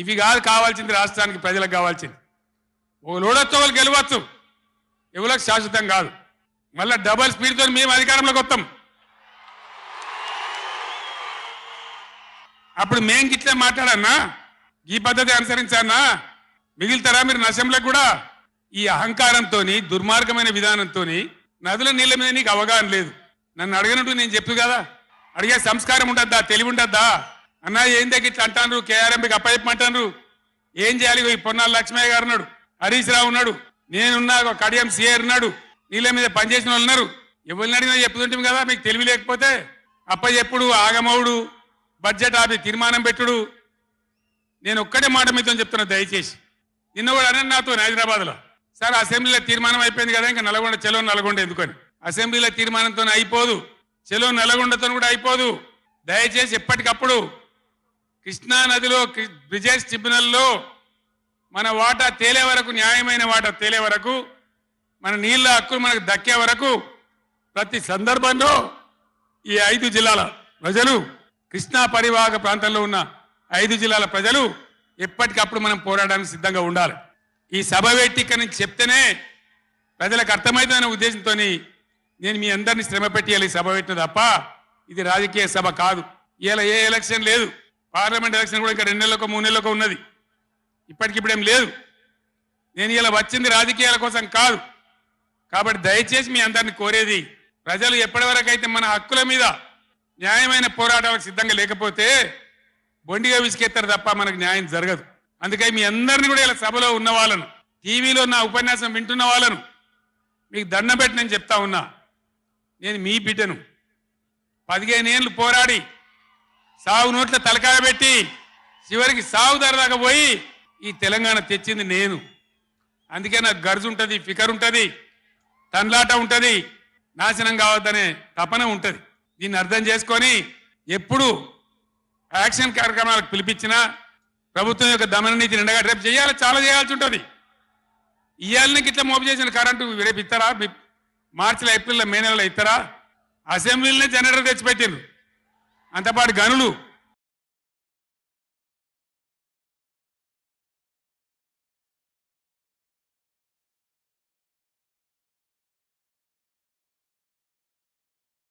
ఇవి కాదు కావాల్సింది, రాష్ట్రానికి ప్రజలకు కావాల్సింది. ఓలోడొచ్చు వాళ్ళు గెలవచ్చు, ఎవరికి శాశ్వతం కాదు. మళ్ళీ డబల్ స్పీడ్తో మేము అధికారంలోకి వస్తాం. అప్పుడు మేం గిట్లే మాట్లాడన్నా, ఈ పద్ధతి అనుసరించానా, మిగిలితారా మీరు నశంలో కూడా? ఈ అహంకారంతో, దుర్మార్గమైన విధానంతో నదుల నీళ్ళ మీద నీకు అవగాహన లేదు. నన్ను అడిగినట్టు నేను చెప్పు కదా, అడిగే సంస్కారం ఉంటుందా, తెలివి ఉంటుందా? అన్నా ఏం దగ్గర ఇట్లా అంటారు, కేఆర్ఎంపీకి అప్పచెప్పమంటారు, ఏం చేయాలి? ఈ పొన్నాల లక్ష్మయ్య గారు ఉన్నాడు, హరీష్ రావు ఉన్నాడు, నేనున్నా, కడియం సిఆర్ ఉన్నాడు, నీళ్ళ మీద పనిచేసిన వాళ్ళు ఉన్నారు. ఎవరిని అడిగినా చెప్తుంటాం కదా. మీకు తెలివి లేకపోతే అప్పచెప్పుడు, ఆగమవుడు, బడ్జెట్ ఆపి తీర్మానం పెట్టుడు. నేను ఒక్కటే మాట మీతో చెప్తున్నా, దయచేసి. నిన్న కూడా అన్న నాతో హైదరాబాద్లో, సార్ అసెంబ్లీలో తీర్మానం అయిపోయింది కదా, ఇంకా నల్గొండ, చెలో నల్గొండ ఎందుకని? అసెంబ్లీలో తీర్మానంతో అయిపోదు, చెలో నల్గొండతో కూడా అయిపోదు. దయచేసి ఎప్పటికప్పుడు కృష్ణా నదిలో బ్రిజేష్ ట్రిబ్యునల్లో మన వాటా తేలే వరకు, న్యాయమైన వాటా తేలే వరకు, మన నీళ్ళ హక్కులు మనకు దక్కే వరకు ప్రతి సందర్భంలో ఈ 5 జిల్లాల ప్రజలు, కృష్ణా పరివాహక ప్రాంతంలో ఉన్న 5 జిల్లాల ప్రజలు ఎప్పటికప్పుడు మనం పోరాడడానికి సిద్ధంగా ఉండాలి. ఈ సభ పెట్టి ఇక్కడ నుంచి చెప్తేనే ప్రజలకు అర్థమవుతుందనే ఉద్దేశంతో నేను మీ అందరినీ శ్రమ పెట్టి సభ పెట్టిన తప్ప ఇది రాజకీయ సభ కాదు. ఇలా ఏ ఎలక్షన్ లేదు, పార్లమెంట్ ఎలక్షన్ కూడా ఇంకా 2 నెలలకు 3 నెలలకు ఉన్నది, ఇప్పటికిప్పుడేం లేదు. నేను ఇలా వచ్చింది రాజకీయాల కోసం కాదు. కాబట్టి దయచేసి మీ అందరిని కోరేది, ప్రజలు ఎప్పటివరకు అయితే మన హక్కుల మీద న్యాయమైన పోరాటాలకు సిద్ధంగా లేకపోతే బొండిగా విసికెత్తారు తప్ప మనకు న్యాయం జరగదు. అందుకని మీ అందరినీ కూడా ఇలా సభలో ఉన్న వాళ్ళను, టీవీలో నా ఉపన్యాసం వింటున్న వాళ్ళను మీకు దండం పెట్టి నేను చెప్తా ఉన్నా, నేను మీ బిడ్డను. 15 ఏళ్ళు పోరాడి సాగు నోట్ల తలకాయ పెట్టి చివరికి సాగు ధరదాకా పోయి ఈ తెలంగాణ తెచ్చింది నేను. అందుకే నాకు గర్జు ఉంటుంది, ఫికర్ ఉంటుంది, తన్లాట ఉంటుంది, నాశనం కావద్దనే తపన ఉంటుంది. దీన్ని అర్థం చేసుకొని ఎప్పుడు యాక్షన్ కార్యక్రమాలకు పిలిపించినా ప్రభుత్వం యొక్క దమన నీతిని ఎండగట్టి రేపు చేయాలి, చాలా చేయాల్సి ఉంటుంది. ఇవాళకి ఇట్లా మోపు చేసిన కరెంటు రేపు ఇస్తారా? మార్చిలో, ఏప్రిల్లో, మే నెలలో ఇస్తారా? అసెంబ్లీలోనే జనరేటర్ తెచ్చిపెట్టిండ్రు, అంతపాటు గనులు